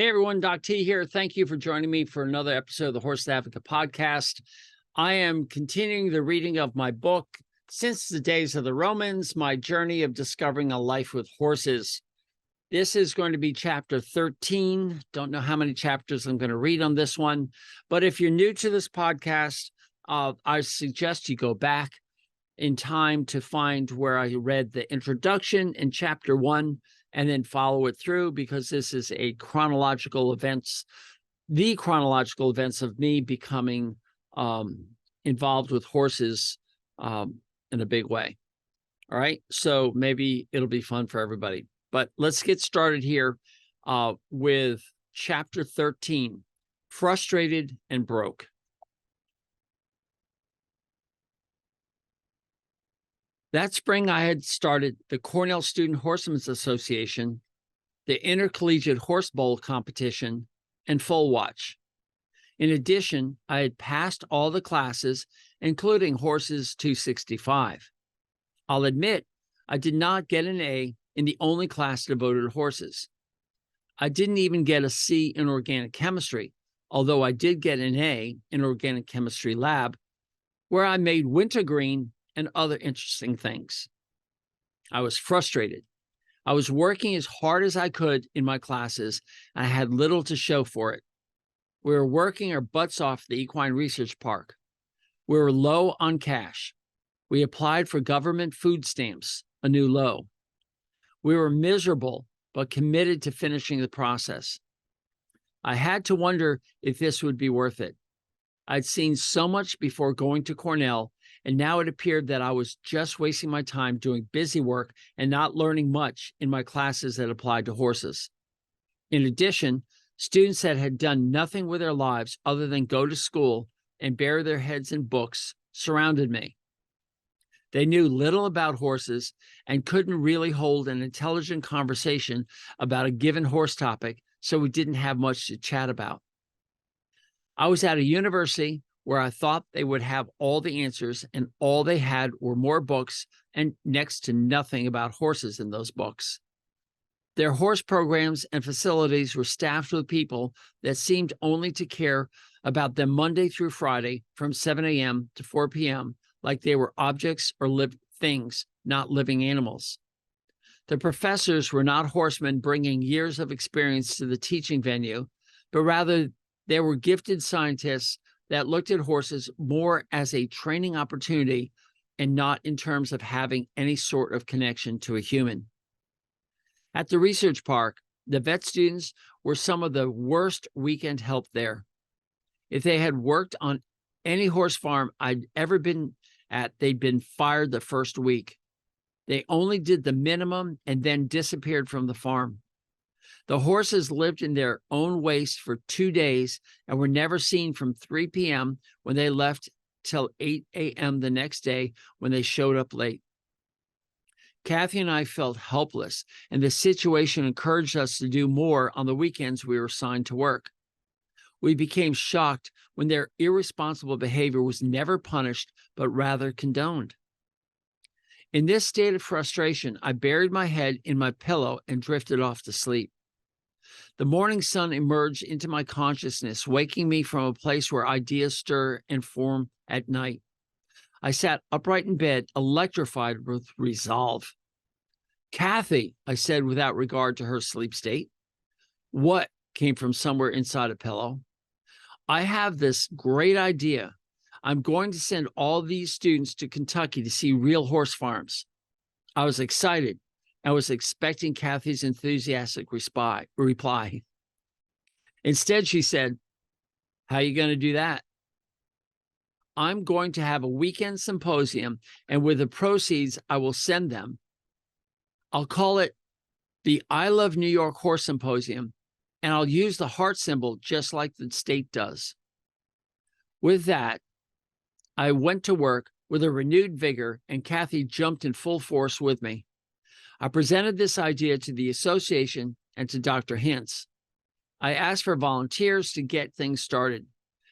Hey everyone, Doc T here. Thank you for joining me for another episode of the Horse Advocate podcast. I am continuing the reading of my book, Since the Days of the Romans, My Journey of Discovering a Life with Horses. This is going to be chapter 13. Don't know how many chapters I'm going to read on this one, but if you're new to this podcast, I suggest you go back in time to find where I read the introduction in chapter 1 and then follow it through, because this is the chronological events of me becoming involved with horses in a big way. All right, so maybe it'll be fun for everybody. But let's get started here with chapter 13, Frustrated and Broke. That spring, I had started the Cornell Student Horsemen's Association, the Intercollegiate Horse Bowl competition, and Foal Watch. In addition, I had passed all the classes, including Horses 265. I'll admit, I did not get an A in the only class devoted to horses. I didn't even get a C in organic chemistry, although I did get an A in organic chemistry lab, where I made wintergreen and other interesting things. I was frustrated. I was working as hard as I could in my classes, and I had little to show for it. We were working our butts off at the Equine Research Park. We were low on cash. We applied for government food stamps, a new low. We were miserable, but committed to finishing the process. I had to wonder if this would be worth it. I'd seen so much before going to Cornell, and now it appeared that I was just wasting my time doing busy work and not learning much in my classes that applied to horses. In addition, students that had done nothing with their lives other than go to school and bury their heads in books surrounded me. They knew little about horses and couldn't really hold an intelligent conversation about a given horse topic, so we didn't have much to chat about. I was at a university where I thought they would have all the answers, and all they had were more books and next to nothing about horses in those books. Their horse programs and facilities were staffed with people that seemed only to care about them Monday through Friday from 7 a.m. to 4 p.m., like they were objects or living things, not living animals. The professors were not horsemen bringing years of experience to the teaching venue, but rather they were gifted scientists that looked at horses more as a training opportunity and not in terms of having any sort of connection to a human. At the research park, the vet students were some of the worst weekend help there. If they had worked on any horse farm I'd ever been at, they'd been fired the first week. They only did the minimum and then disappeared from the farm. The horses lived in their own waste for 2 days and were never seen from 3 p.m. when they left till 8 a.m. the next day when they showed up late. Kathy and I felt helpless, and the situation encouraged us to do more on the weekends we were assigned to work. We became shocked when their irresponsible behavior was never punished, but rather condoned. In this state of frustration, I buried my head in my pillow and drifted off to sleep. The morning sun emerged into my consciousness, waking me from a place where ideas stir and form at night. I sat upright in bed, electrified with resolve. "Kathy," I said without regard to her sleep state. "What?" came from somewhere inside a pillow. "I have this great idea. I'm going to send all these students to Kentucky to see real horse farms." I was excited. I was expecting Kathy's enthusiastic reply. Instead, she said, "How are you going to do that?" "I'm going to have a weekend symposium, and with the proceeds I will send them. I'll call it the I Love New York Horse Symposium, and I'll use the heart symbol just like the state does." With that, I went to work with a renewed vigor, and Kathy jumped in full force with me. I presented this idea to the association and to Dr. Hintz. I asked for volunteers to get things started.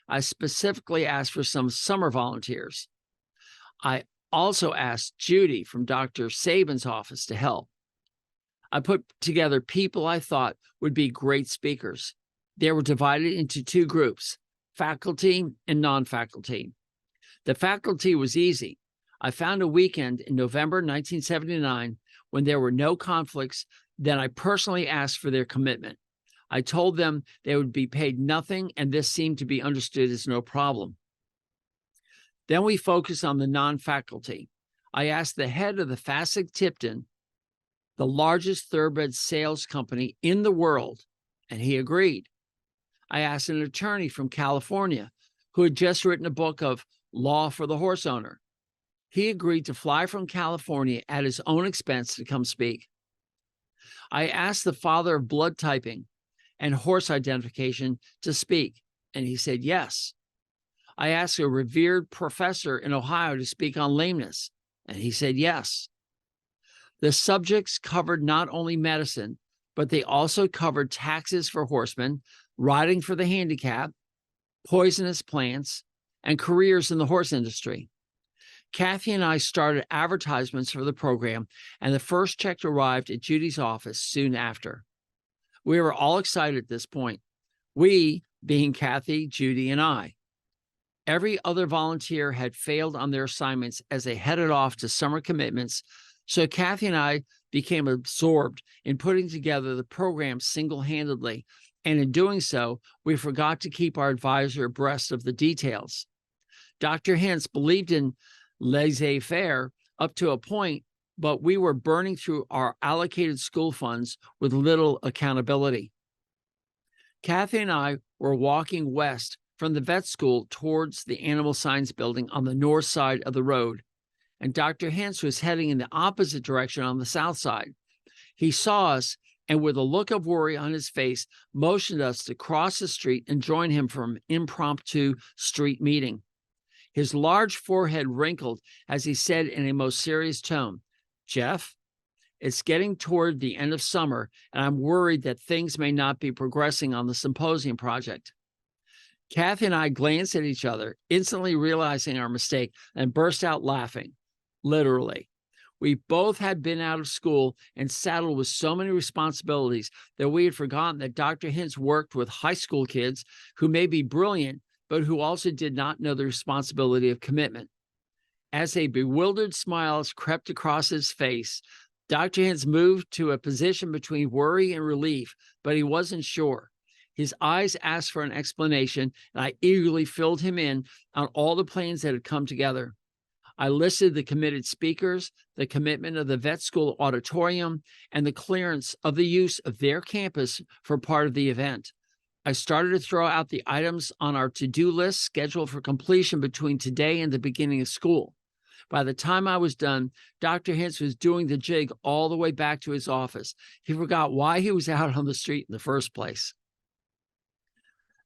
I specifically asked for some summer volunteers. I also asked Judy from Dr. Saban's office to help. I put together people I thought would be great speakers. They were divided into two groups, faculty and non-faculty. The faculty was easy. I found a weekend in November 1979 when there were no conflicts. Then I personally asked for their commitment. I told them they would be paid nothing, and this seemed to be understood as no problem. Then we focused on the non-faculty. I asked the head of the Fasig-Tipton, the largest thoroughbred sales company in the world, and he agreed. I asked an attorney from California who had just written a book of Law for the Horse Owner. He agreed to fly from California at his own expense to come speak. I asked the father of blood typing and horse identification to speak, and he said yes. I asked a revered professor in Ohio to speak on lameness, and he said yes. The subjects covered not only medicine, but they also covered taxes for horsemen, riding for the handicap, poisonous plants, and careers in the horse industry. Kathy and I started advertisements for the program, and the first check arrived at Judy's office soon after. We were all excited at this point, we being Kathy, Judy, and I. Every other volunteer had failed on their assignments as they headed off to summer commitments, so Kathy and I became absorbed in putting together the program single-handedly, and in doing so, we forgot to keep our advisor abreast of the details. Dr. Hintz believed in laissez-faire up to a point, but we were burning through our allocated school funds with little accountability. Kathy and I were walking west from the vet school towards the animal science building on the north side of the road, and Dr. Hintz was heading in the opposite direction on the south side. He saw us and, with a look of worry on his face, motioned us to cross the street and join him for an impromptu street meeting. His large forehead wrinkled as he said in a most serious tone, "Geoff, it's getting toward the end of summer, and I'm worried that things may not be progressing on the symposium project." Kathy and I glanced at each other, instantly realizing our mistake, and burst out laughing, literally. We both had been out of school and saddled with so many responsibilities that we had forgotten that Dr. Hintz worked with high school kids who may be brilliant, but who also did not know the responsibility of commitment. As a bewildered smile crept across his face, Dr. Hintz moved to a position between worry and relief, but he wasn't sure. His eyes asked for an explanation, and I eagerly filled him in on all the plans that had come together. I listed the committed speakers, the commitment of the vet school auditorium, and the clearance of the use of their campus for part of the event. I started to throw out the items on our to-do list scheduled for completion between today and the beginning of school. By the time I was done, Dr. Hintz was doing the jig all the way back to his office. He forgot why he was out on the street in the first place.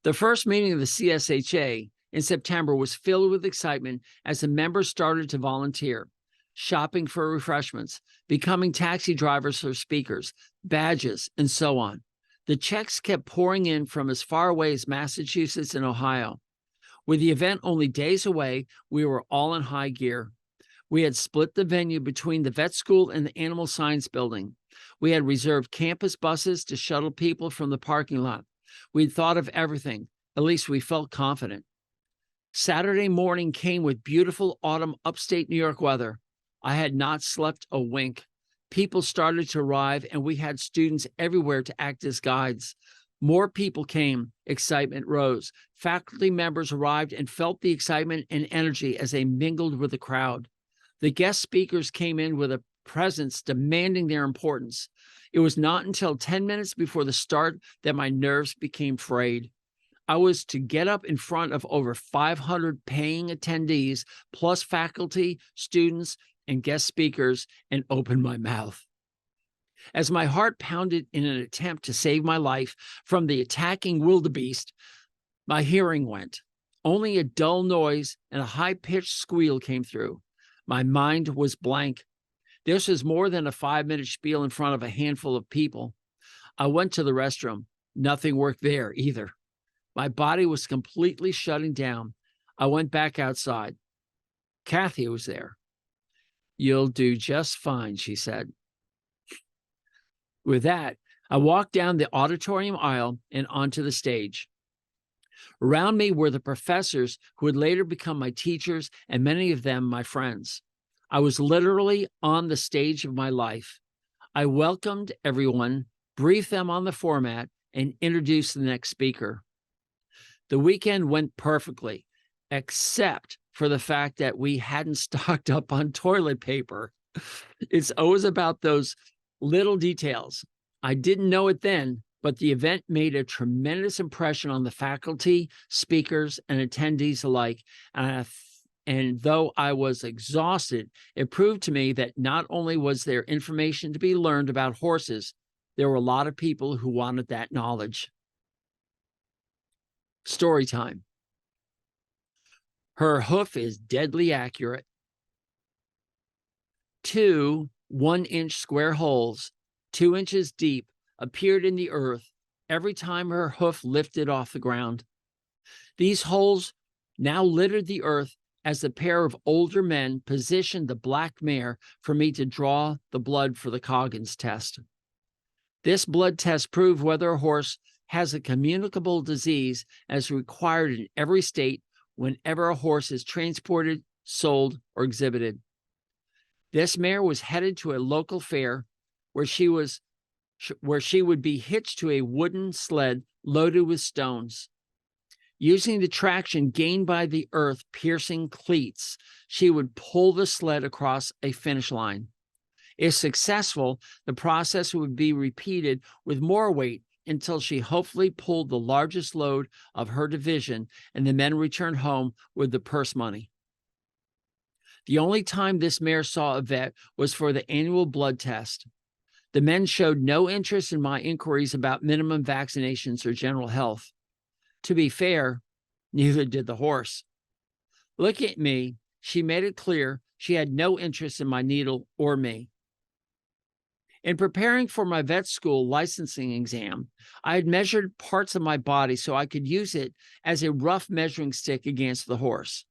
The first meeting of the CSHA in September was filled with excitement as the members started to volunteer, shopping for refreshments, becoming taxi drivers for speakers, badges, and so on. The checks kept pouring in from as far away as Massachusetts and Ohio. With the event only days away, we were all in high gear. We had split the venue between the vet school and the animal science building. We had reserved campus buses to shuttle people from the parking lot. We'd thought of everything. At least we felt confident. Saturday morning came with beautiful autumn upstate New York weather. I had not slept a wink. People started to arrive, and we had students everywhere to act as guides. More people came. Excitement rose. Faculty members arrived and felt the excitement and energy as they mingled with the crowd. The guest speakers came in with a presence demanding their importance. It was not until 10 minutes before the start that my nerves became frayed. I was to get up in front of over 500 paying attendees, plus faculty, students, and guest speakers, and open my mouth. As my heart pounded in an attempt to save my life from the attacking wildebeest, my hearing went. Only a dull noise and a high-pitched squeal came through. My mind was blank. This was more than a 5-minute spiel in front of a handful of people. I went to the restroom. Nothing worked there either. My body was completely shutting down. I went back outside. Kathy was there. "You'll do just fine," she said. With that, I walked down the auditorium aisle and onto the stage. Around me were the professors who would later become my teachers, and many of them my friends. I was literally on the stage of my life. I welcomed everyone, briefed them on the format, and introduced the next speaker. The weekend went perfectly, except for the fact that we hadn't stocked up on toilet paper. It's always about those little details. I didn't know it then, but the event made a tremendous impression on the faculty, speakers, and attendees alike. And though I was exhausted, it proved to me that not only was there information to be learned about horses, there were a lot of people who wanted that knowledge. Story time. Her hoof is deadly accurate. 2 1-inch square holes, 2 inches deep, appeared in the earth every time her hoof lifted off the ground. These holes now littered the earth as a pair of older men positioned the black mare for me to draw the blood for the Coggins test. This blood test proved whether a horse has a communicable disease as required in every state whenever a horse is transported, sold, or exhibited. This mare was headed to a local fair where she would be hitched to a wooden sled loaded with stones. Using the traction gained by the earth-piercing cleats, she would pull the sled across a finish line. If successful, the process would be repeated with more weight until she hopefully pulled the largest load of her division and the men returned home with the purse money. The only time this mare saw a vet was for the annual blood test. The men showed no interest in my inquiries about minimum vaccinations or general health. To be fair, neither did the horse. Looking at me, she made it clear she had no interest in my needle or me. In preparing for my vet school licensing exam, I had measured parts of my body so I could use it as a rough measuring stick against the horse.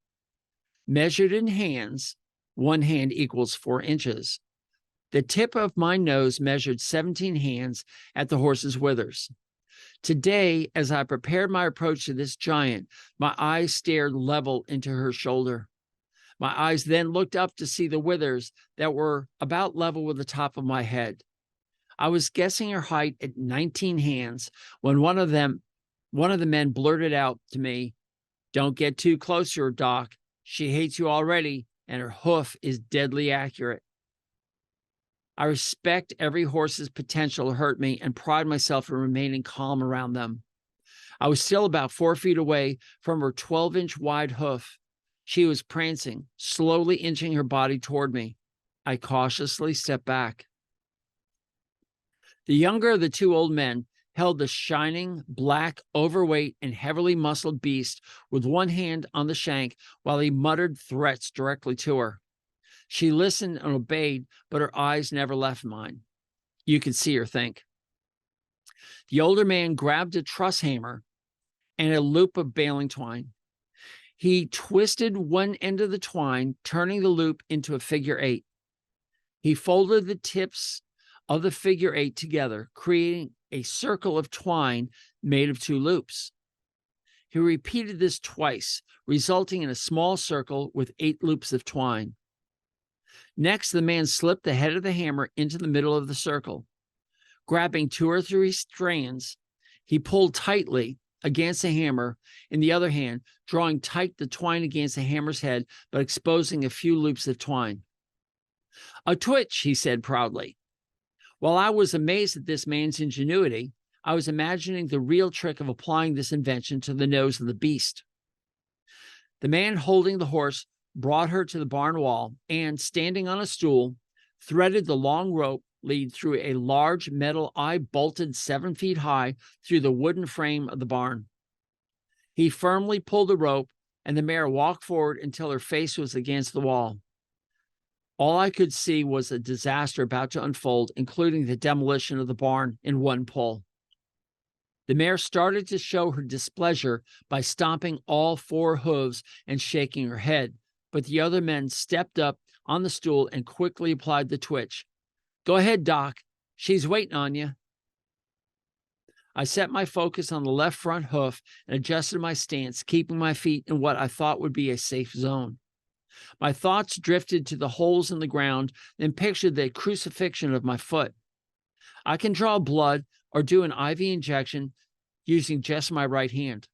Measured in hands, 1 hand equals 4 inches. The tip of my nose measured 17 hands at the horse's withers. Today, as I prepared my approach to this giant, my eyes stared level into her shoulder. My eyes then looked up to see the withers that were about level with the top of my head. I was guessing her height at 19 hands when one of the men blurted out to me, "Don't get too close to her, Doc. She hates you already, and her hoof is deadly accurate." I respect every horse's potential to hurt me and pride myself in remaining calm around them. I was still about 4 feet away from her 12-inch wide hoof. She was prancing, slowly inching her body toward me. I cautiously stepped back. The younger of the 2 old men held the shining, black, overweight, and heavily muscled beast with one hand on the shank while he muttered threats directly to her. She listened and obeyed, but her eyes never left mine. You could see her think. The older man grabbed a truss hammer and a loop of baling twine. He twisted one end of the twine, turning the loop into a figure 8. He folded the tips of the figure 8 together, creating a circle of twine made of 2 loops. He repeated this twice, resulting in a small circle with 8 loops of twine. Next, the man slipped the head of the hammer into the middle of the circle. Grabbing 2 or 3 strands, he pulled tightly against the hammer, in the other hand, drawing tight the twine against the hammer's head, but exposing a few loops of twine. "A twitch," he said proudly. While I was amazed at this man's ingenuity, I was imagining the real trick of applying this invention to the nose of the beast. The man holding the horse brought her to the barn wall and, standing on a stool, threaded the long rope lead through a large metal eye bolted 7 feet high through the wooden frame of the barn. He firmly pulled the rope, and the mare walked forward until her face was against the wall. All I could see was a disaster about to unfold, including the demolition of the barn in one pull. The mare started to show her displeasure by stomping all 4 hooves and shaking her head, but the other men stepped up on the stool and quickly applied the twitch. "Go ahead, Doc. She's waiting on you." I set my focus on the left front hoof and adjusted my stance, keeping my feet in what I thought would be a safe zone. My thoughts drifted to the holes in the ground and pictured the crucifixion of my foot. I can draw blood or do an IV injection using just my right hand.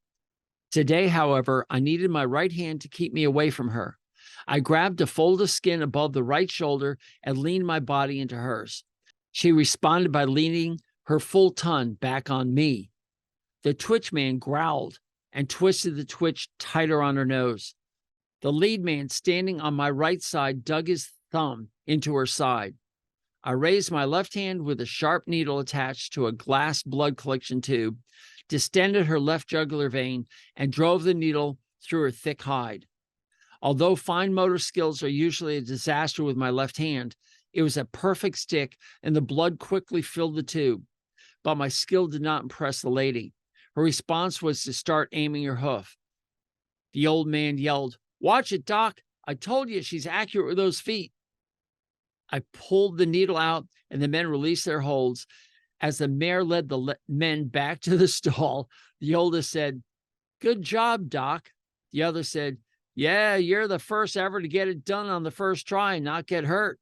Today, however, I needed my right hand to keep me away from her. I grabbed a fold of skin above the right shoulder and leaned my body into hers. She responded by leaning her full ton back on me. The twitch man growled and twisted the twitch tighter on her nose. The lead man, standing on my right side, dug his thumb into her side. I raised my left hand with a sharp needle attached to a glass blood collection tube, distended her left jugular vein, and drove the needle through her thick hide. Although fine motor skills are usually a disaster with my left hand, it was a perfect stick, and the blood quickly filled the tube. But my skill did not impress the lady. Her response was to start aiming her hoof. The old man yelled, "Watch it, Doc. I told you she's accurate with those feet." I pulled the needle out, and the men released their holds. As the mare led the men back to the stall, the oldest said, "Good job, Doc." The other said, "Yeah, you're the first ever to get it done on the first try and not get hurt."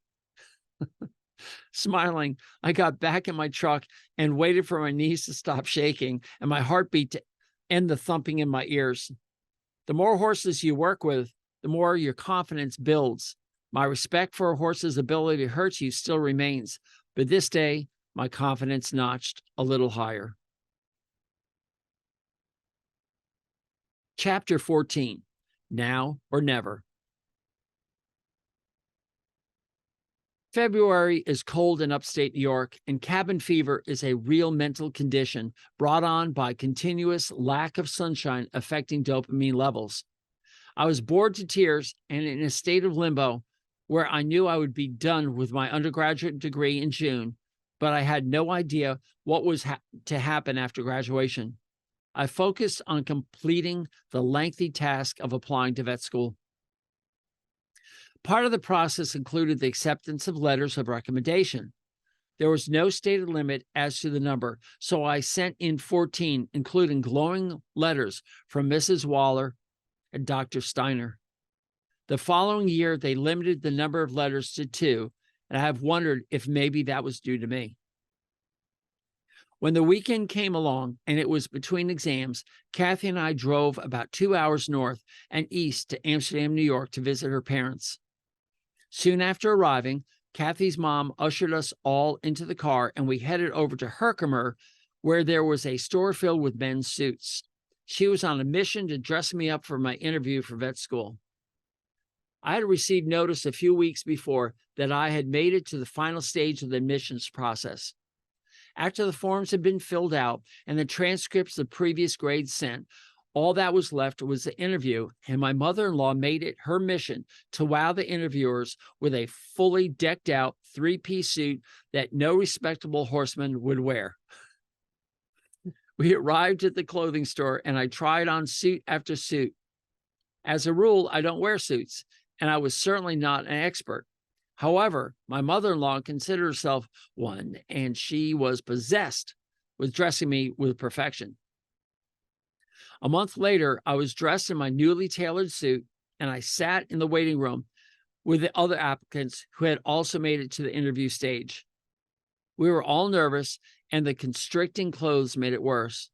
Smiling, I got back in my truck and waited for my knees to stop shaking and my heartbeat to end the thumping in my ears. The more horses you work with, the more your confidence builds. My respect for a horse's ability to hurt you still remains, but this day, my confidence notched a little higher. Chapter 14, Now or Never. February is cold in upstate New York, and cabin fever is a real mental condition brought on by continuous lack of sunshine affecting dopamine levels. I was bored to tears and in a state of limbo where I knew I would be done with my undergraduate degree in June, but I had no idea what was to happen after graduation. I focused on completing the lengthy task of applying to vet school. Part of the process included the acceptance of letters of recommendation. There was no stated limit as to the number, so I sent in 14, including glowing letters from Mrs. Waller and Dr. Steiner. The following year, they limited the number of letters to 2, and I have wondered if maybe that was due to me. When the weekend came along and it was between exams, Kathy and I drove about 2 hours north and east to Amsterdam, New York to visit her parents. Soon after arriving, Kathy's mom ushered us all into the car and we headed over to Herkimer, where there was a store filled with men's suits. She was on a mission to dress me up for my interview for vet school. I had received notice a few weeks before that I had made it to the final stage of the admissions process. After the forms had been filled out and the transcripts of previous grades sent, all that was left was the interview, and my mother-in-law made it her mission to wow the interviewers with a fully decked out 3-piece suit that no respectable horseman would wear. We arrived at the clothing store and I tried on suit after suit. As a rule, I don't wear suits, and I was certainly not an expert. However, my mother-in-law considered herself one, and she was possessed with dressing me with perfection. A month later, I was dressed in my newly tailored suit, and I sat in the waiting room with the other applicants who had also made it to the interview stage. We were all nervous, and the constricting clothes made it worse.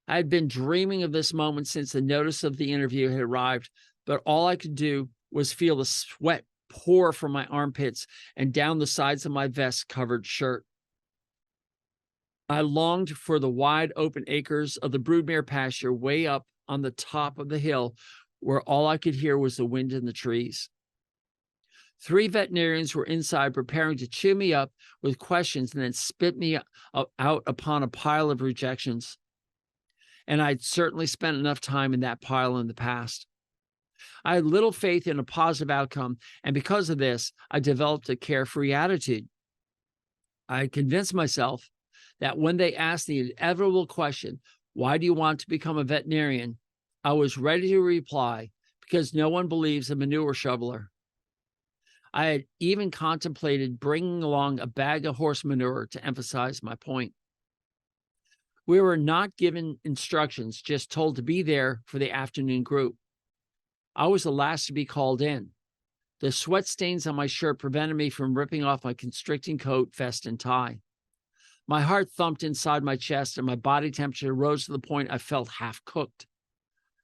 I had been dreaming of this moment since the notice of the interview had arrived, but all I could do was feel the sweat pour from my armpits and down the sides of my vest-covered shirt. I longed for the wide open acres of the broodmare pasture way up on the top of the hill, where all I could hear was the wind in the trees. 3 veterinarians were inside preparing to chew me up with questions and then spit me out upon a pile of rejections. And I'd certainly spent enough time in that pile in the past. I had little faith in a positive outcome, and because of this, I developed a carefree attitude. I had convinced myself that when they asked the inevitable question, "Why do you want to become a veterinarian?" I was ready to reply, because no one believes a manure shoveler. I had even contemplated bringing along a bag of horse manure to emphasize my point. We were not given instructions, just told to be there for the afternoon group. I was the last to be called in. The sweat stains on my shirt prevented me from ripping off my constricting coat, vest, and tie. My heart thumped inside my chest, and my body temperature rose to the point I felt half cooked.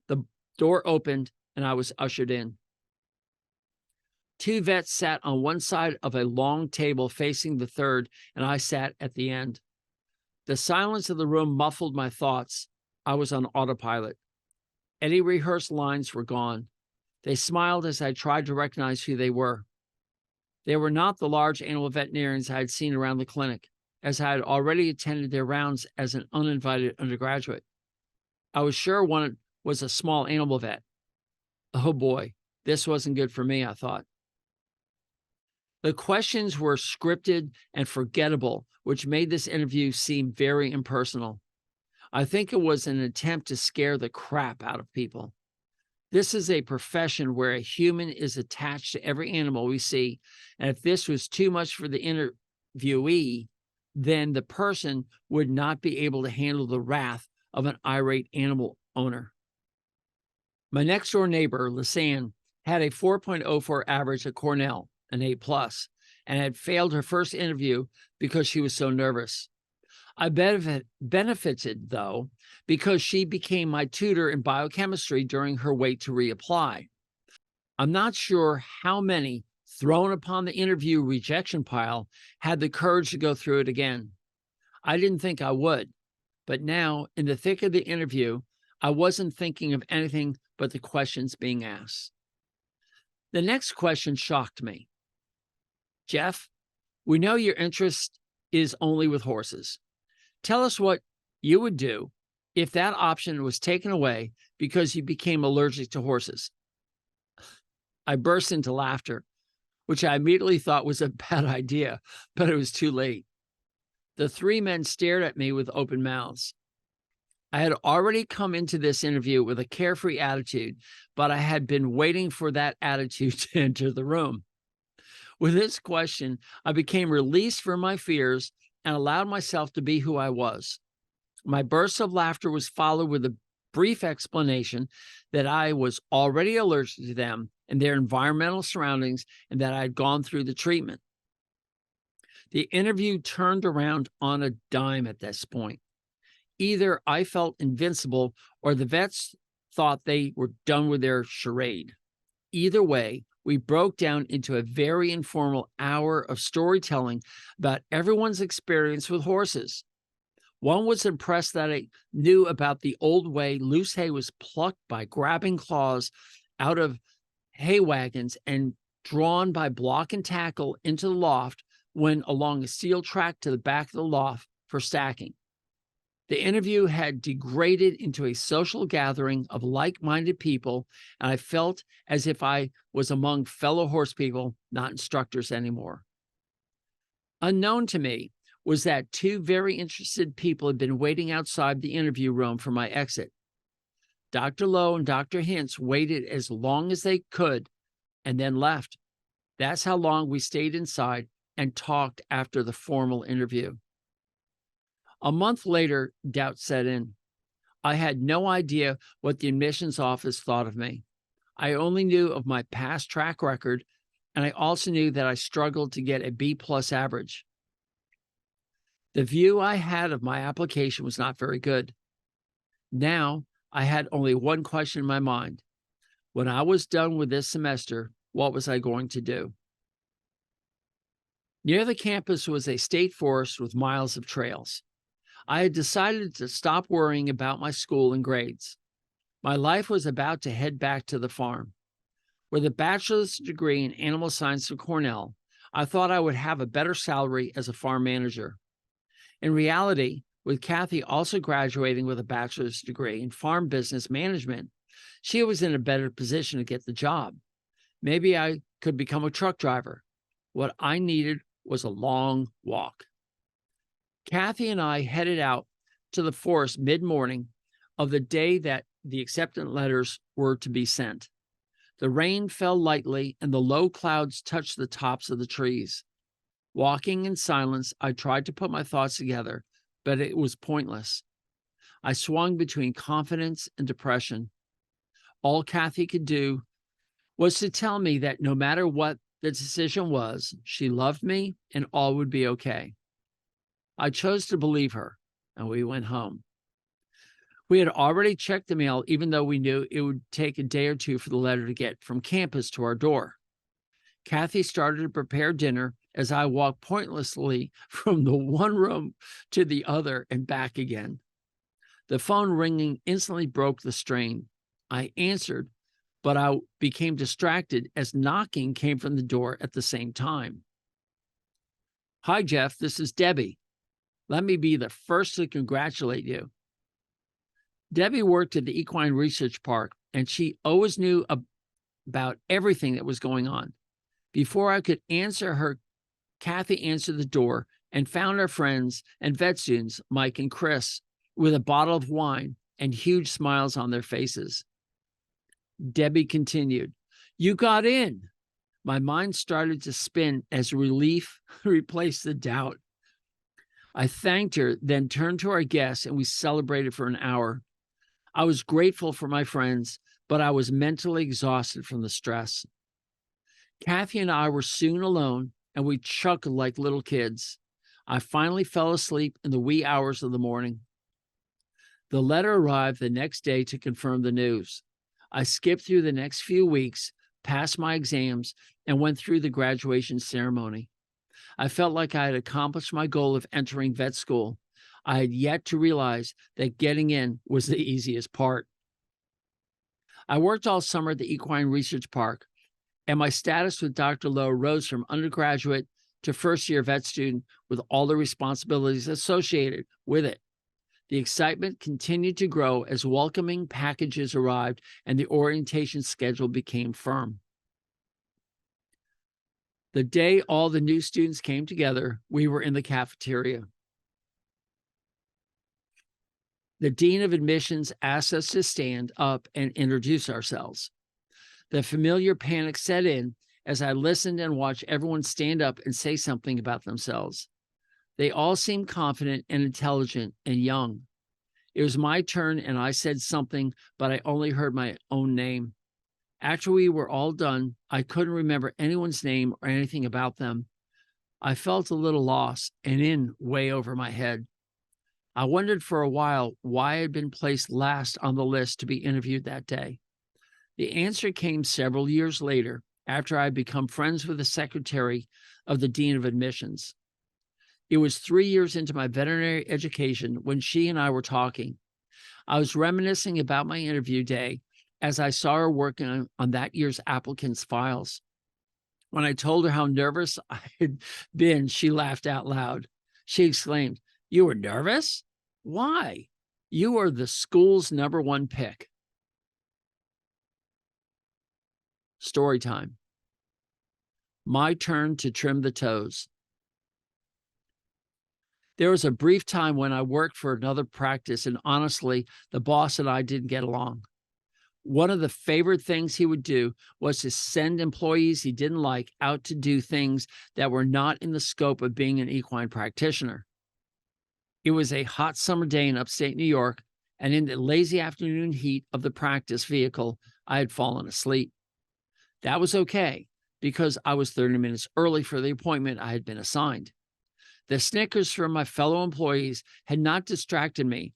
The door opened, and I was ushered in. Two vets sat on one side of a long table facing the third, and I sat at the end. The silence of the room muffled my thoughts. I was on autopilot. Any rehearsed lines were gone. They smiled as I tried to recognize who they were. They were not the large animal veterinarians I had seen around the clinic, as I had already attended their rounds as an uninvited undergraduate. I was sure one was a small animal vet. Oh boy, this wasn't good for me, I thought. The questions were scripted and forgettable, which made this interview seem very impersonal. I think it was an attempt to scare the crap out of people. This is a profession where a human is attached to every animal we see, and if this was too much for the interviewee, then the person would not be able to handle the wrath of an irate animal owner. My next-door neighbor, Lisanne, had a 4.04 average at Cornell, an A+, and had failed her first interview because she was so nervous. I benefited, though, because she became my tutor in biochemistry during her wait to reapply. I'm not sure how many thrown upon the interview rejection pile had the courage to go through it again. I didn't think I would, but now, in the thick of the interview, I wasn't thinking of anything but the questions being asked. The next question shocked me. Geoff, we know your interest is only with horses. Tell us what you would do if that option was taken away because you became allergic to horses. I burst into laughter, which I immediately thought was a bad idea, but it was too late. The three men stared at me with open mouths. I had already come into this interview with a carefree attitude, but I had been waiting for that attitude to enter the room. With this question, I became released from my fears and allowed myself to be who I was. My burst of laughter was followed with a brief explanation that I was already allergic to them and their environmental surroundings and that I had gone through the treatment. The interview turned around on a dime at this point. Either I felt invincible or the vets thought they were done with their charade. Either way, we broke down into a very informal hour of storytelling about everyone's experience with horses. One was impressed that I knew about the old way loose hay was plucked by grabbing claws out of hay wagons and drawn by block and tackle into the loft when along a steel track to the back of the loft for stacking. The interview had degraded into a social gathering of like-minded people, and I felt as if I was among fellow horse people, not instructors anymore. Unknown to me was that two very interested people had been waiting outside the interview room for my exit. Dr. Lowe and Dr. Hintz waited as long as they could and then left. That's how long we stayed inside and talked after the formal interview. A month later, doubt set in. I had no idea what the admissions office thought of me. I only knew of my past track record, and I also knew that I struggled to get a B+ average. The view I had of my application was not very good. Now, I had only one question in my mind. When I was done with this semester, what was I going to do? Near the campus was a state forest with miles of trails. I had decided to stop worrying about my school and grades. My life was about to head back to the farm. With a bachelor's degree in animal science from Cornell, I thought I would have a better salary as a farm manager. In reality, with Kathy also graduating with a bachelor's degree in farm business management, she was in a better position to get the job. Maybe I could become a truck driver. What I needed was a long walk. Kathy and I headed out to the forest mid-morning of the day that the acceptance letters were to be sent. The rain fell lightly and the low clouds touched the tops of the trees. Walking in silence, I tried to put my thoughts together, but it was pointless. I swung between confidence and depression. All Kathy could do was to tell me that no matter what the decision was, she loved me and all would be okay. I chose to believe her, and we went home. We had already checked the mail, even though we knew it would take a day or two for the letter to get from campus to our door. Kathy started to prepare dinner as I walked pointlessly from the one room to the other and back again. The phone ringing instantly broke the strain. I answered, but I became distracted as knocking came from the door at the same time. "Hi, Geoff, this is Debbie. Let me be the first to congratulate you." Debbie worked at the Equine Research Park, and she always knew about everything that was going on. Before I could answer her, Kathy answered the door and found our friends and vet students, Mike and Chris, with a bottle of wine and huge smiles on their faces. Debbie continued, "You got in." My mind started to spin as relief replaced the doubt. I thanked her, then turned to our guests, and we celebrated for an hour. I was grateful for my friends, but I was mentally exhausted from the stress. Kathy and I were soon alone, and we chuckled like little kids. I finally fell asleep in the wee hours of the morning. The letter arrived the next day to confirm the news. I skipped through the next few weeks, passed my exams, and went through the graduation ceremony. I felt like I had accomplished my goal of entering vet school. I had yet to realize that getting in was the easiest part. I worked all summer at the Equine Research Park, and my status with Dr. Lowe rose from undergraduate to first-year vet student with all the responsibilities associated with it. The excitement continued to grow as welcoming packages arrived and the orientation schedule became firm. The day all the new students came together, we were in the cafeteria. The dean of admissions asked us to stand up and introduce ourselves. The familiar panic set in as I listened and watched everyone stand up and say something about themselves. They all seemed confident and intelligent and young. It was my turn and I said something, but I only heard my own name. After we were all done, I couldn't remember anyone's name or anything about them. I felt a little lost and in way over my head. I wondered for a while why I had been placed last on the list to be interviewed that day. The answer came several years later, after I had become friends with the secretary of the dean of admissions. It was 3 years into my veterinary education when she and I were talking. I was reminiscing about my interview day as I saw her working on that year's applicants' files. When I told her how nervous I had been, she laughed out loud. She exclaimed, "You were nervous? Why? You are the school's #1 pick." Story time. My turn to trim the toes. There was a brief time when I worked for another practice, and honestly, the boss and I didn't get along. One of the favorite things he would do was to send employees he didn't like out to do things that were not in the scope of being an equine practitioner. It was a hot summer day in upstate New York, and in the lazy afternoon heat of the practice vehicle, I had fallen asleep. That was okay, because I was 30 minutes early for the appointment I had been assigned. The snickers from my fellow employees had not distracted me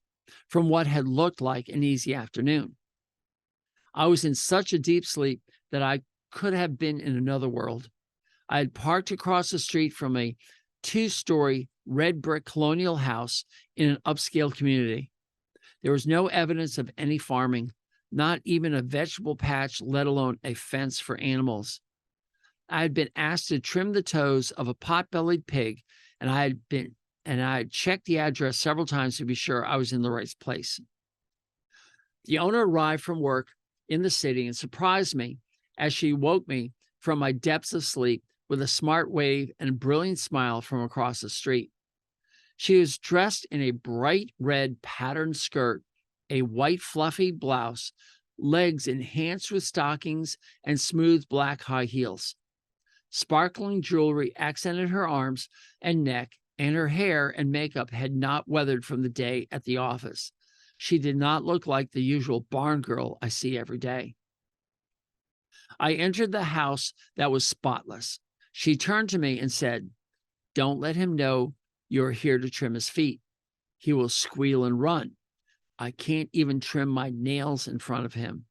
from what had looked like an easy afternoon. I was in such a deep sleep that I could have been in another world. I had parked across the street from a 2-story red brick colonial house in an upscale community. There was no evidence of any farming, not even a vegetable patch, let alone a fence for animals. I had been asked to trim the toes of a pot-bellied pig, and I had checked the address several times to be sure I was in the right place. The owner arrived from work in the city and surprised me as she woke me from my depths of sleep with a smart wave and a brilliant smile from across the street. She was dressed in a bright red patterned skirt, a white fluffy blouse, legs enhanced with stockings, and smooth black high heels. Sparkling jewelry accented her arms and neck, and her hair and makeup had not weathered from the day at the office. She did not look like the usual barn girl I see every day. I entered the house that was spotless. She turned to me and said, "Don't let him know you're here to trim his feet. He will squeal and run. I can't even trim my nails in front of him."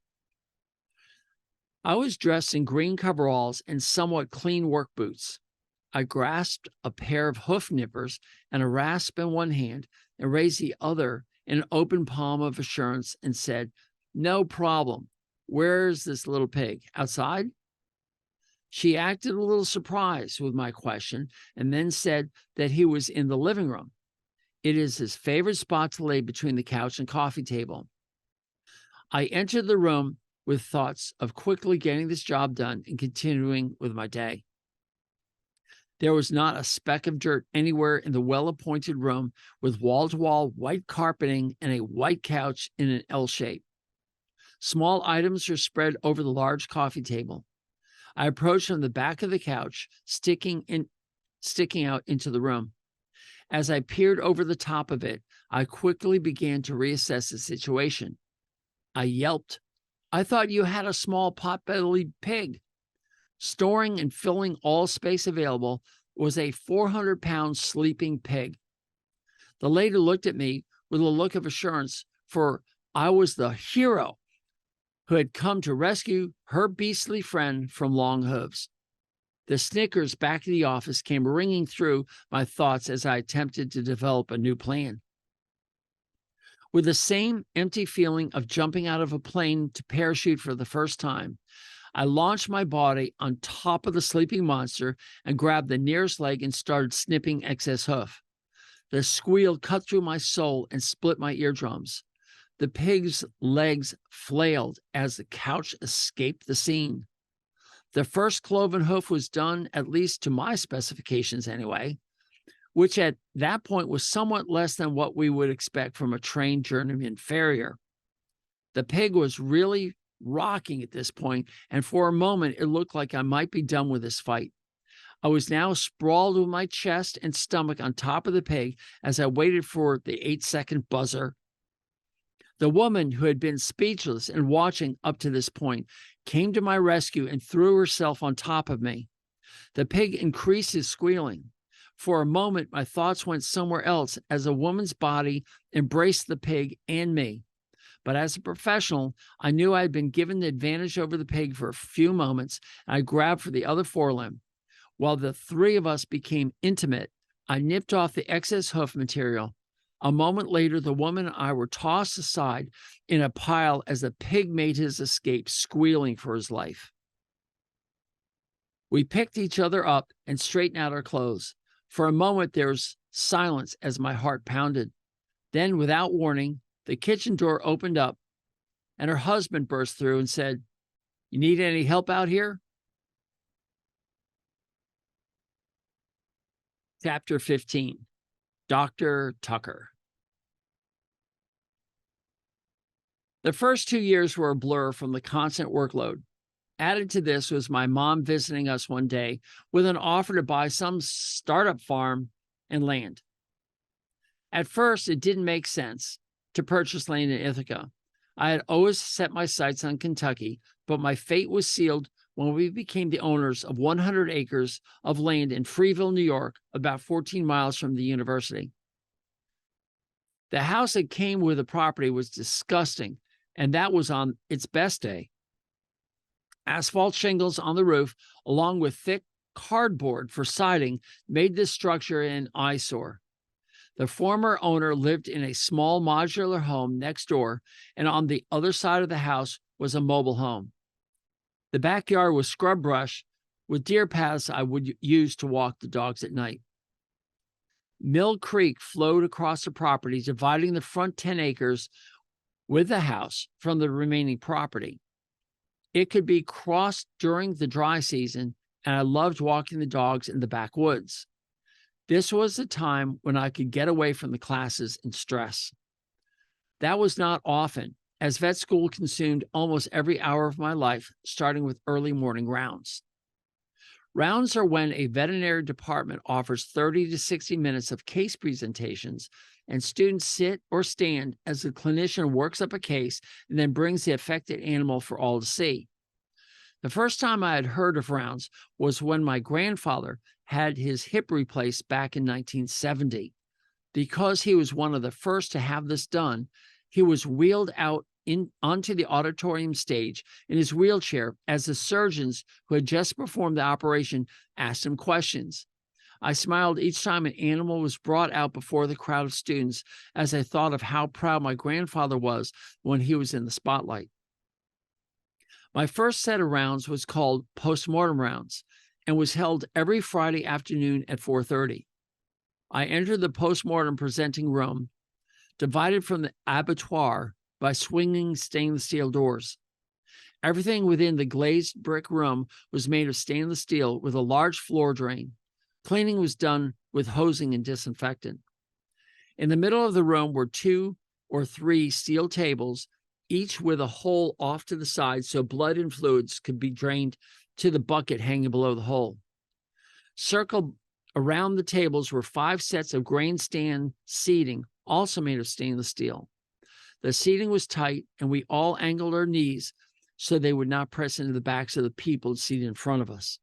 I was dressed in green coveralls and somewhat clean work boots. I grasped a pair of hoof nippers and a rasp in one hand and raised the other in an open palm of assurance and said, "No problem. Where's this little pig? Outside?" She acted a little surprised with my question and then said that he was in the living room. It is his favorite spot to lay between the couch and coffee table. I entered the room with thoughts of quickly getting this job done and continuing with my day. There was not a speck of dirt anywhere in the well-appointed room with wall-to-wall white carpeting and a white couch in an L shape. Small items were spread over the large coffee table. I approached from the back of the couch, sticking out into the room. As I peered over the top of it, I quickly began to reassess the situation. I yelped, "I thought you had a small pot-bellied pig." Storing and filling all space available was a 400-pound sleeping pig. The lady looked at me with a look of assurance, for I was the hero who had come to rescue her beastly friend from long hooves. The snickers back at the office came ringing through my thoughts as I attempted to develop a new plan. With the same empty feeling of jumping out of a plane to parachute for the first time, I launched my body on top of the sleeping monster and grabbed the nearest leg and started snipping excess hoof. The squeal cut through my soul and split my eardrums. The pig's legs flailed as the couch escaped the scene. The first cloven hoof was done, at least to my specifications anyway, which at that point was somewhat less than what we would expect from a trained journeyman farrier. The pig was really rocking at this point, and for a moment it looked like I might be done with this fight. I was now sprawled with my chest and stomach on top of the pig as I waited for the 8-second buzzer. The woman, who had been speechless and watching up to this point, came to my rescue and threw herself on top of me. The pig increased his squealing. For a moment, my thoughts went somewhere else as a woman's body embraced the pig and me. But as a professional, I knew I had been given the advantage over the pig for a few moments, and I grabbed for the other forelimb. While the three of us became intimate, I nipped off the excess hoof material. A moment later, the woman and I were tossed aside in a pile as the pig made his escape, squealing for his life. We picked each other up and straightened out our clothes. For a moment, there was silence as my heart pounded. Then, without warning, the kitchen door opened up, and her husband burst through and said, "You need any help out here?" Chapter 15, Dr. Tucker. The first 2 years were a blur from the constant workload. Added to this was my mom visiting us one day with an offer to buy some startup farm and land. At first, it didn't make sense to purchase land in Ithaca. I had always set my sights on Kentucky, but my fate was sealed when we became the owners of 100 acres of land in Freeville, New York, about 14 miles from the university. The house that came with the property was disgusting, and that was on its best day. Asphalt shingles on the roof, along with thick cardboard for siding, made this structure an eyesore. The former owner lived in a small modular home next door, and on the other side of the house was a mobile home. The backyard was scrub brush with deer paths I would use to walk the dogs at night. Mill Creek flowed across the property, dividing the front 10 acres with the house from the remaining property. It could be crossed during the dry season, and I loved walking the dogs in the backwoods. This was the time when I could get away from the classes and stress. That was not often, as vet school consumed almost every hour of my life, starting with early morning rounds. Rounds are when a veterinary department offers 30 to 60 minutes of case presentations, and students sit or stand as the clinician works up a case and then brings the affected animal for all to see. The first time I had heard of rounds was when my grandfather had his hip replaced back in 1970. Because he was one of the first to have this done, he was wheeled out onto the auditorium stage in his wheelchair as the surgeons who had just performed the operation asked him questions. I smiled each time an animal was brought out before the crowd of students as I thought of how proud my grandfather was when he was in the spotlight. My first set of rounds was called postmortem rounds and was held every Friday afternoon at 4:30. I entered the postmortem presenting room, divided from the abattoir by swinging stainless steel doors. Everything within the glazed brick room was made of stainless steel with a large floor drain. Cleaning was done with hosing and disinfectant. In the middle of the room were 2 or 3 steel tables, each with a hole off to the side so blood and fluids could be drained to the bucket hanging below the hole. Circled around the tables were 5 sets of grandstand seating, also made of stainless steel. The seating was tight, and we all angled our knees so they would not press into the backs of the people seated in front of us.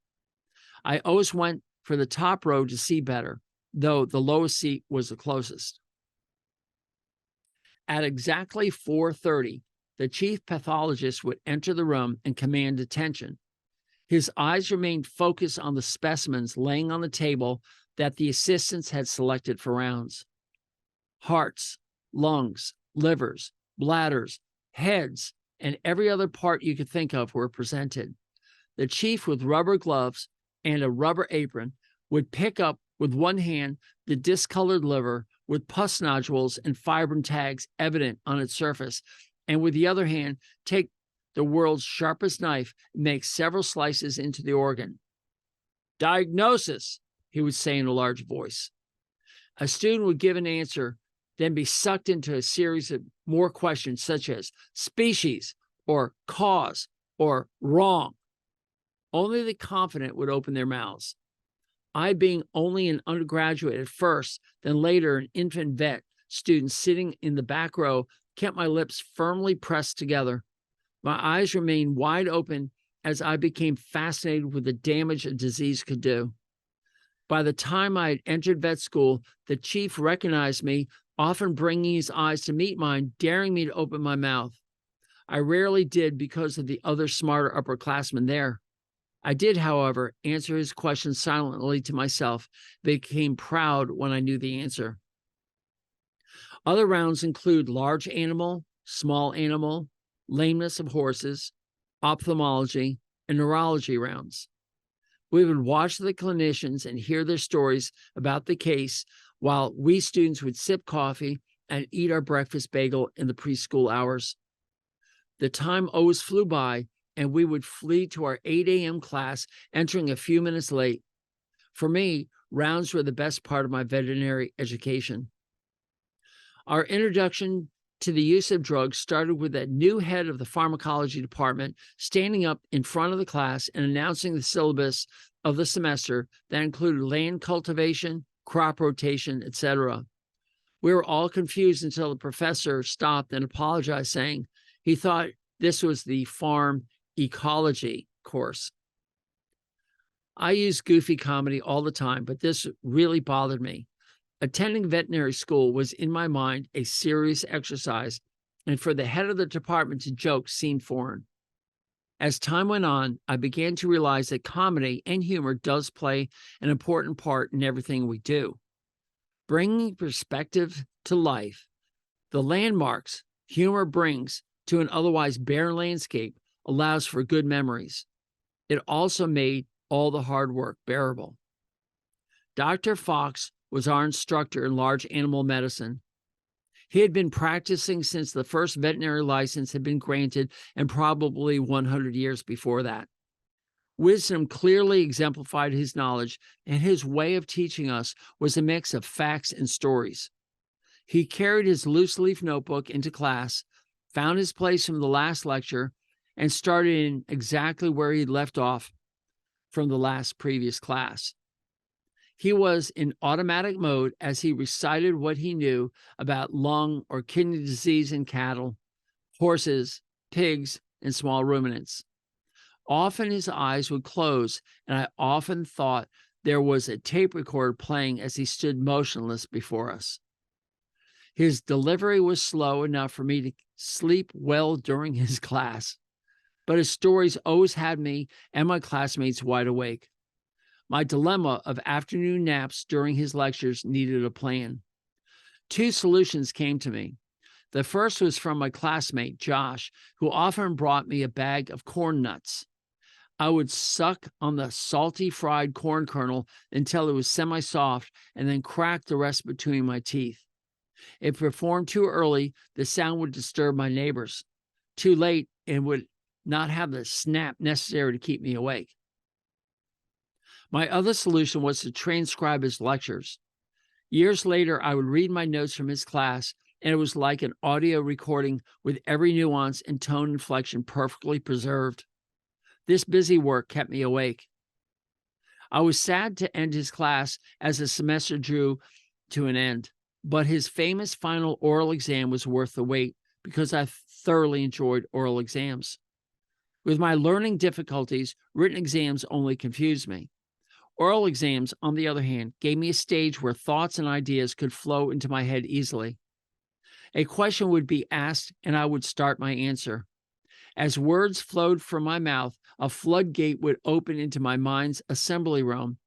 I always went for the top row to see better, though the lowest seat was the closest. At exactly 4:30, the chief pathologist would enter the room and command attention. His eyes remained focused on the specimens laying on the table that the assistants had selected for rounds. Hearts, lungs, livers, bladders, heads, and every other part you could think of were presented. The chief, with rubber gloves and a rubber apron, would pick up with one hand the discolored liver with pus nodules and fibrin tags evident on its surface, and with the other hand take the world's sharpest knife and make several slices into the organ. "Diagnosis," he would say in a large voice. A student would give an answer, then be sucked into a series of more questions such as species or cause or wrong. Only the confident would open their mouths. I, being only an undergraduate at first, then later an infant vet student sitting in the back row, kept my lips firmly pressed together. My eyes remained wide open as I became fascinated with the damage a disease could do. By the time I had entered vet school, the chief recognized me, often bringing his eyes to meet mine, daring me to open my mouth. I rarely did because of the other smarter upperclassmen there. I did, however, answer his questions silently to myself, became proud when I knew the answer. Other rounds include large animal, small animal, lameness of horses, ophthalmology, and neurology rounds. We would watch the clinicians and hear their stories about the case while we students would sip coffee and eat our breakfast bagel in the preschool hours. The time always flew by, and we would flee to our 8 a.m. class, entering a few minutes late. For me, rounds were the best part of my veterinary education. Our introduction to the use of drugs started with that new head of the pharmacology department standing up in front of the class and announcing the syllabus of the semester that included land cultivation, crop rotation, etc. We were all confused until the professor stopped and apologized, saying he thought this was the farm ecology course. I use goofy comedy all the time, but this really bothered me. Attending veterinary school was, in my mind, a serious exercise, and for the head of the department to joke seemed foreign. As time went on, I began to realize that comedy and humor does play an important part in everything we do. Bringing perspective to life, the landmarks humor brings to an otherwise barren landscape allows for good memories. It also made all the hard work bearable. Dr. Fox was our instructor in large animal medicine. He had been practicing since the first veterinary license had been granted, and probably 100 years before that. Wisdom clearly exemplified his knowledge, and his way of teaching us was a mix of facts and stories. He carried his loose-leaf notebook into class, found his place from the last lecture, and started in exactly where he'd left off. from the previous class. He was in automatic mode as he recited what he knew about lung or kidney disease in cattle, horses, pigs, and small ruminants. Often his eyes would close, and I often thought there was a tape recorder playing as he stood motionless before us. His delivery was slow enough for me to sleep well during his class, but his stories always had me and my classmates wide awake. My dilemma of afternoon naps during his lectures needed a plan. Two solutions came to me. The first was from my classmate, Josh, who often brought me a bag of corn nuts. I would suck on the salty fried corn kernel until it was semi-soft and then crack the rest between my teeth. If performed too early, the sound would disturb my neighbors. Too late, it would not have the snap necessary to keep me awake. My other solution was to transcribe his lectures. Years later, I would read my notes from his class, and it was like an audio recording with every nuance and tone inflection perfectly preserved. This busy work kept me awake. I was sad to end his class as the semester drew to an end, but his famous final oral exam was worth the wait because I thoroughly enjoyed oral exams. With my learning difficulties, written exams only confused me. Oral exams, on the other hand, gave me a stage where thoughts and ideas could flow into my head easily. A question would be asked, and I would start my answer. As words flowed from my mouth, a floodgate would open into my mind's assembly room,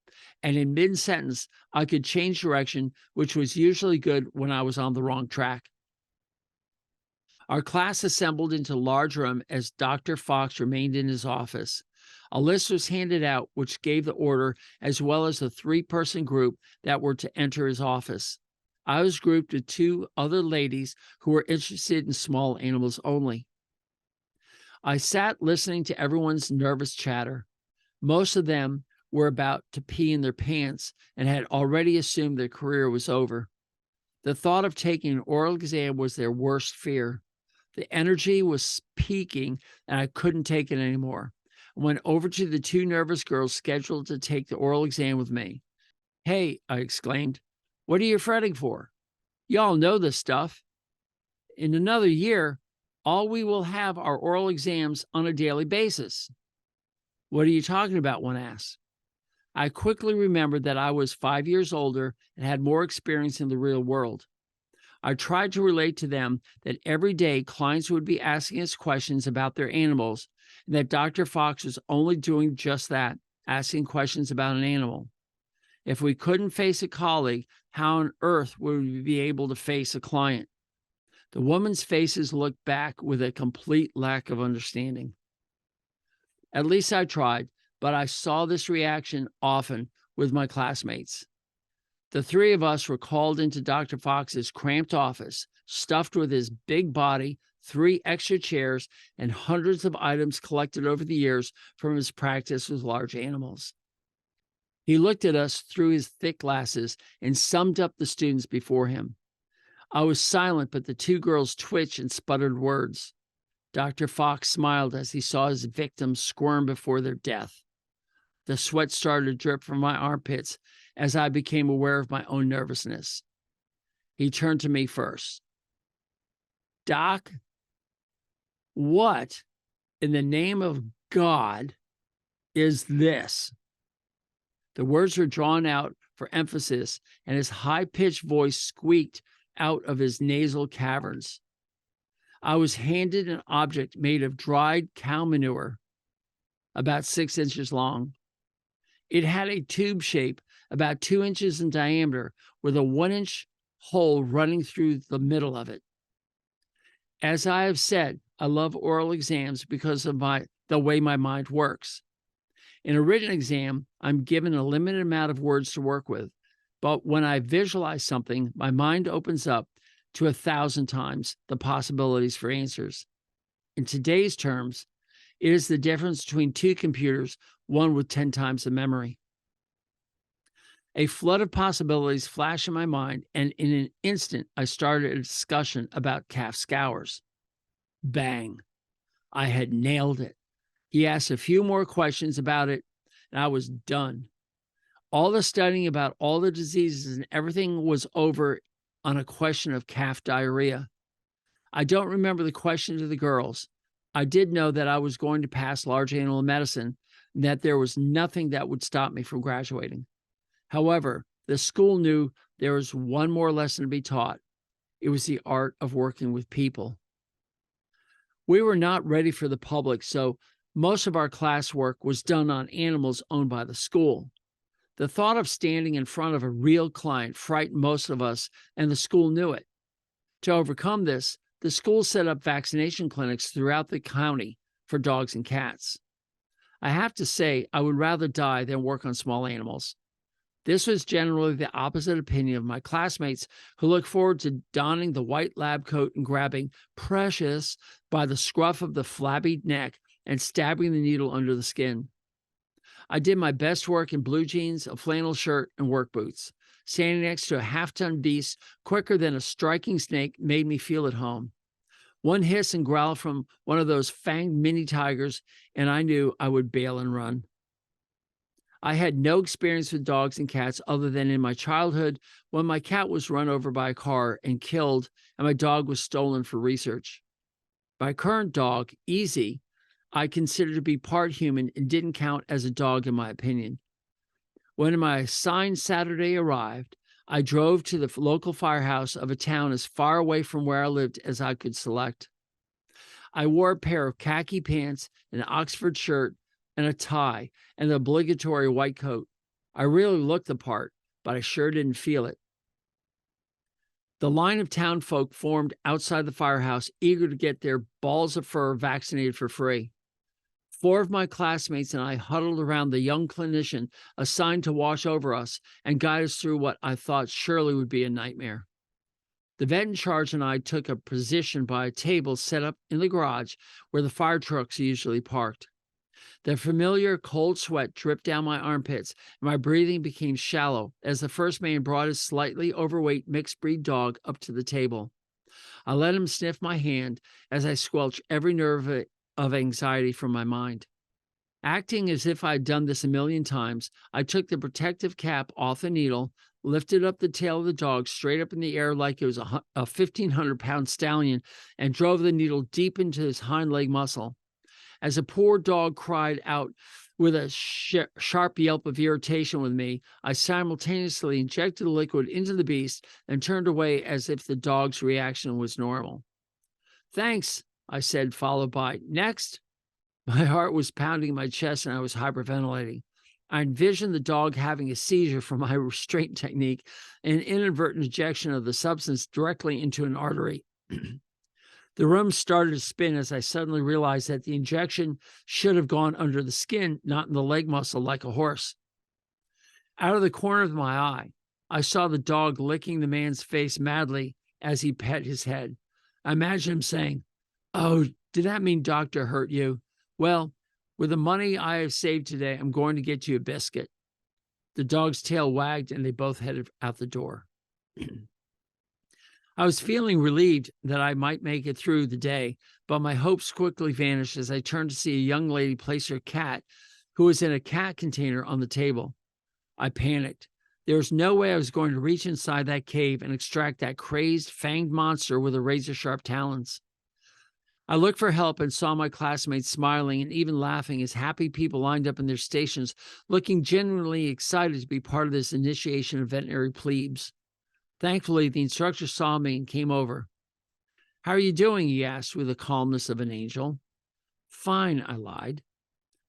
and in mid-sentence, I could change direction, which was usually good when I was on the wrong track. Our class assembled into a large room as Dr. Fox remained in his office. A list was handed out which gave the order as well as the 3-person group that were to enter his office. I was grouped with 2 other ladies who were interested in small animals only. I sat listening to everyone's nervous chatter. Most of them were about to pee in their pants and had already assumed their career was over. The thought of taking an oral exam was their worst fear. The energy was peaking and I couldn't take it anymore. I went over to the 2 nervous girls scheduled to take the oral exam with me. "Hey," I exclaimed, "what are you fretting for? Y'all know this stuff. In another year, all we will have are oral exams on a daily basis." "What are you talking about?" one asked. I quickly remembered that I was 5 years older and had more experience in the real world. I tried to relate to them that every day clients would be asking us questions about their animals, and that Dr. Fox was only doing just that, asking questions about an animal. If we couldn't face a colleague, how on earth would we be able to face a client? The women's faces looked back with a complete lack of understanding. At least I tried, but I saw this reaction often with my classmates. The 3 of us were called into Dr. Fox's cramped office, stuffed with his big body, 3 extra chairs, and hundreds of items collected over the years from his practice with large animals. He looked at us through his thick glasses and summed up the students before him. I was silent, but the 2 girls twitched and sputtered words. Dr. Fox smiled as he saw his victims squirm before their death. The sweat started to drip from my armpits as I became aware of my own nervousness. He turned to me first. "Doc, what in the name of God is this?" The words were drawn out for emphasis, and his high-pitched voice squeaked out of his nasal caverns. I was handed an object made of dried cow manure, about 6 inches long. It had a tube shape about 2 inches in diameter with a 1-inch hole running through the middle of it. As I have said, I love oral exams because of the way my mind works. In a written exam, I'm given a limited amount of words to work with, but when I visualize something, my mind opens up to 1,000 times the possibilities for answers. In today's terms, it is the difference between 2 computers, one with 10 times the memory. A flood of possibilities flashed in my mind, and in an instant, I started a discussion about calf scours. Bang! I had nailed it. He asked a few more questions about it, and I was done. All the studying about all the diseases and everything was over on a question of calf diarrhea. I don't remember the question to the girls. I did know that I was going to pass large animal medicine and that there was nothing that would stop me from graduating. However, the school knew there was one more lesson to be taught. It was the art of working with people. We were not ready for the public, so most of our classwork was done on animals owned by the school. The thought of standing in front of a real client frightened most of us, and the school knew it. To overcome this, the school set up vaccination clinics throughout the county for dogs and cats. I have to say, I would rather die than work on small animals. This was generally the opposite opinion of my classmates, who looked forward to donning the white lab coat and grabbing Precious by the scruff of the flabby neck and stabbing the needle under the skin. I did my best work in blue jeans, a flannel shirt, and work boots. Standing next to a half-ton beast quicker than a striking snake made me feel at home. One hiss and growl from one of those fanged mini tigers, and I knew I would bail and run. I had no experience with dogs and cats other than in my childhood when my cat was run over by a car and killed, and my dog was stolen for research. My current dog, Easy, I consider to be part human and didn't count as a dog in my opinion. When my assigned Saturday arrived, I drove to the local firehouse of a town as far away from where I lived as I could select. I wore a pair of khaki pants, an Oxford shirt, and a tie, and the obligatory white coat. I really looked the part, but I sure didn't feel it. The line of town folk formed outside the firehouse, eager to get their balls of fur vaccinated for free. 4 of my classmates and I huddled around the young clinician assigned to watch over us and guide us through what I thought surely would be a nightmare. The vet in charge and I took a position by a table set up in the garage where the fire trucks are usually parked. The familiar cold sweat dripped down my armpits, and my breathing became shallow as the first man brought his slightly overweight mixed-breed dog up to the table. I let him sniff my hand as I squelched every nerve of anxiety from my mind. Acting as if I'd done this a million times, I took the protective cap off the needle, lifted up the tail of the dog straight up in the air like it was a 1,500-pound stallion, and drove the needle deep into his hind leg muscle. As the poor dog cried out with a sharp yelp of irritation with me, I simultaneously injected the liquid into the beast and turned away as if the dog's reaction was normal. "Thanks," I said, followed by, "Next." My heart was pounding in my chest and I was hyperventilating. I envisioned the dog having a seizure from my restraint technique and inadvertent injection of the substance directly into an artery. The room started to spin as I suddenly realized that the injection should have gone under the skin, not in the leg muscle like a horse. Out of the corner of my eye, I saw the dog licking the man's face madly as he pet his head. I imagined him saying, "Oh, did that mean doctor hurt you? Well, with the money I have saved today, I'm going to get you a biscuit." The dog's tail wagged and they both headed out the door. I was feeling relieved that I might make it through the day, but my hopes quickly vanished as I turned to see a young lady place her cat, who was in a cat container, on the table. I panicked. There was no way I was going to reach inside that cave and extract that crazed, fanged monster with her razor-sharp talons. I looked for help and saw my classmates smiling and even laughing as happy people lined up in their stations, looking genuinely excited to be part of this initiation of veterinary plebes. Thankfully, the instructor saw me and came over. "How are you doing?" he asked with the calmness of an angel. "Fine," I lied.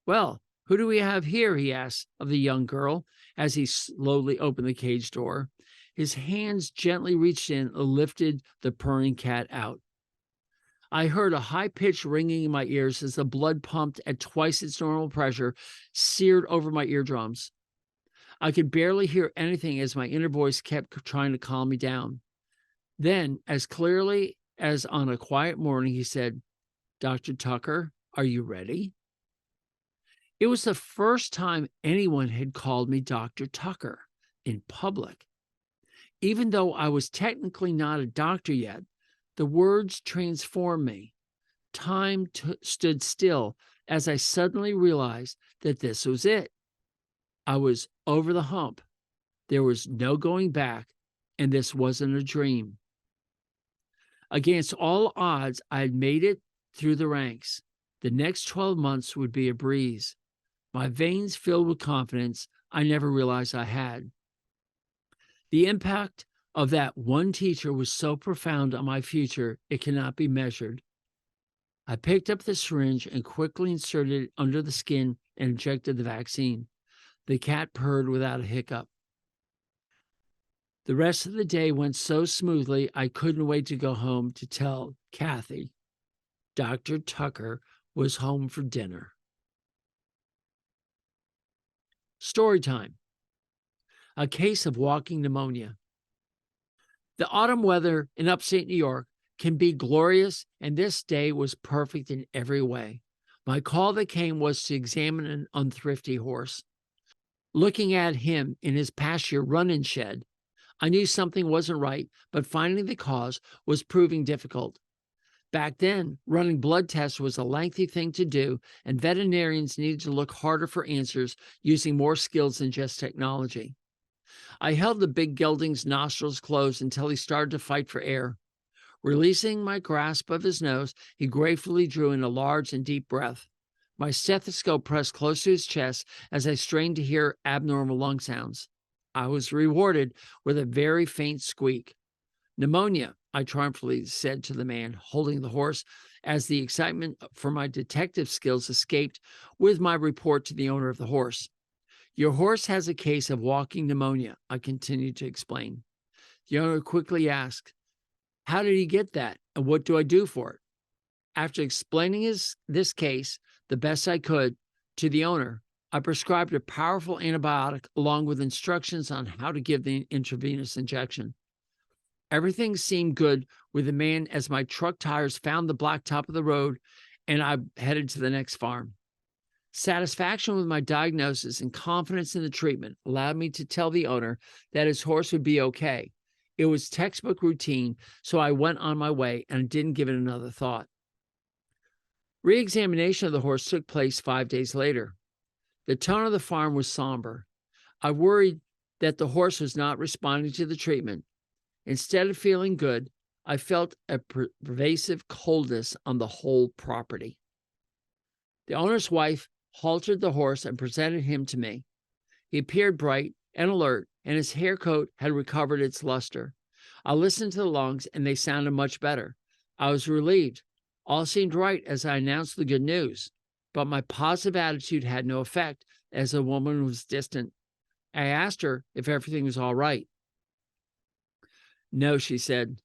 "Well, who do we have here?" he asked of the young girl as he slowly opened the cage door. His hands gently reached in and lifted the purring cat out. I heard a high-pitched ringing in my ears as the blood pumped at twice its normal pressure seared over my eardrums. I could barely hear anything as my inner voice kept trying to calm me down. Then, as clearly as on a quiet morning, he said, "Dr. Tucker, are you ready?" It was the first time anyone had called me Dr. Tucker in public. Even though I was technically not a doctor yet, the words transformed me. Time stood still as I suddenly realized that this was it. I was over the hump. There was no going back, and this wasn't a dream. Against all odds, I had made it through the ranks. The next 12 months would be a breeze. My veins filled with confidence I never realized I had. The impact of that one teacher was so profound on my future, it cannot be measured. I picked up the syringe and quickly inserted it under the skin and injected the vaccine. The cat purred without a hiccup. The rest of the day went so smoothly, I couldn't wait to go home to tell Kathy Dr. Tucker was home for dinner. Story time. A case of walking pneumonia. The autumn weather in upstate New York can be glorious, and this day was perfect in every way. My call that came was to examine an unthrifty horse. Looking at him in his pasture run-in shed, I knew something wasn't right, but finding the cause was proving difficult. Back then, running blood tests was a lengthy thing to do, and veterinarians needed to look harder for answers using more skills than just technology. I held the big gelding's nostrils closed until he started to fight for air. Releasing my grasp of his nose, he gratefully drew in a large and deep breath. My stethoscope pressed close to his chest as I strained to hear abnormal lung sounds. I was rewarded with a very faint squeak. Pneumonia, I triumphantly said to the man holding the horse as the excitement for my detective skills escaped with my report to the owner of the horse. Your horse has a case of walking pneumonia, I continued to explain. The owner quickly asked, how did he get that, and what do I do for it? After explaining this case the best I could to the owner, I prescribed a powerful antibiotic along with instructions on how to give the intravenous injection. Everything seemed good with the man as my truck tires found the blacktop of the road and I headed to the next farm. Satisfaction with my diagnosis and confidence in the treatment allowed me to tell the owner that his horse would be okay. It was textbook routine, so I went on my way and didn't give it another thought. Re-examination of the horse took place 5 days later. The tone of the farm was somber. I worried that the horse was not responding to the treatment. Instead of feeling good, I felt a pervasive coldness on the whole property. The owner's wife haltered the horse and presented him to me. He appeared bright and alert, and his hair coat had recovered its luster. I listened to the lungs, and they sounded much better. I was relieved. All seemed right as I announced the good news, but my positive attitude had no effect as the woman was distant. I asked her if everything was all right. No, she said.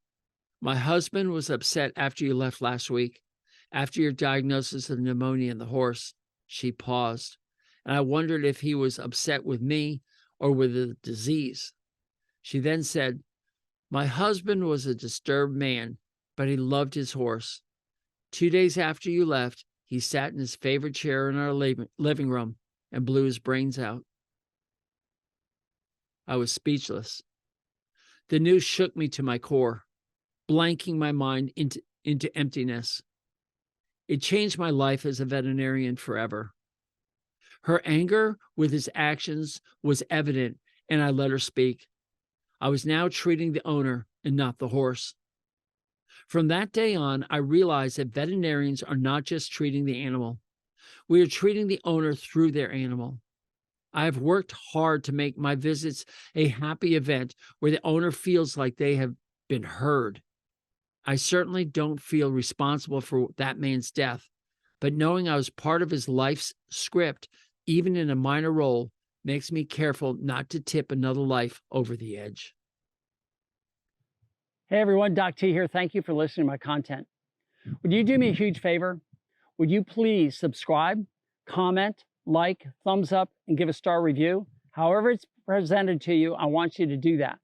My husband was upset after you left last week, after your diagnosis of pneumonia in the horse. She paused, and I wondered if he was upset with me or with the disease. She then said, my husband was a disturbed man, but he loved his horse. 2 days after you left, he sat in his favorite chair in our living room and blew his brains out. I was speechless. The news shook me to my core, blanking my mind into emptiness. It changed my life as a veterinarian forever. Her anger with his actions was evident, and I let her speak. I was now treating the owner and not the horse. From that day on, I realized that veterinarians are not just treating the animal. We are treating the owner through their animal. I have worked hard to make my visits a happy event where the owner feels like they have been heard. I certainly don't feel responsible for that man's death, but knowing I was part of his life's script, even in a minor role, makes me careful not to tip another life over the edge. Hey everyone, Doc T here. Thank you for listening to my content. Would you do me a huge favor? Would you please subscribe, comment, like, thumbs up, and give a star review? However it's presented to you, I want you to do that.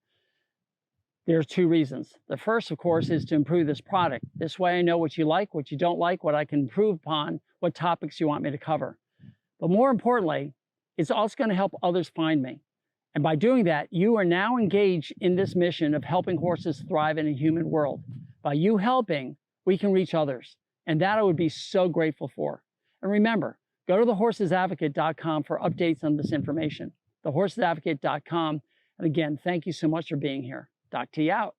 There are 2 reasons. The first, of course, is to improve this product. This way I know what you like, what you don't like, what I can improve upon, what topics you want me to cover. But more importantly, it's also going to help others find me. And by doing that, you are now engaged in this mission of helping horses thrive in a human world. By you helping, we can reach others. And that I would be so grateful for. And remember, go to thehorsesadvocate.com for updates on this information. thehorsesadvocate.com. And again, thank you so much for being here. Doc T out.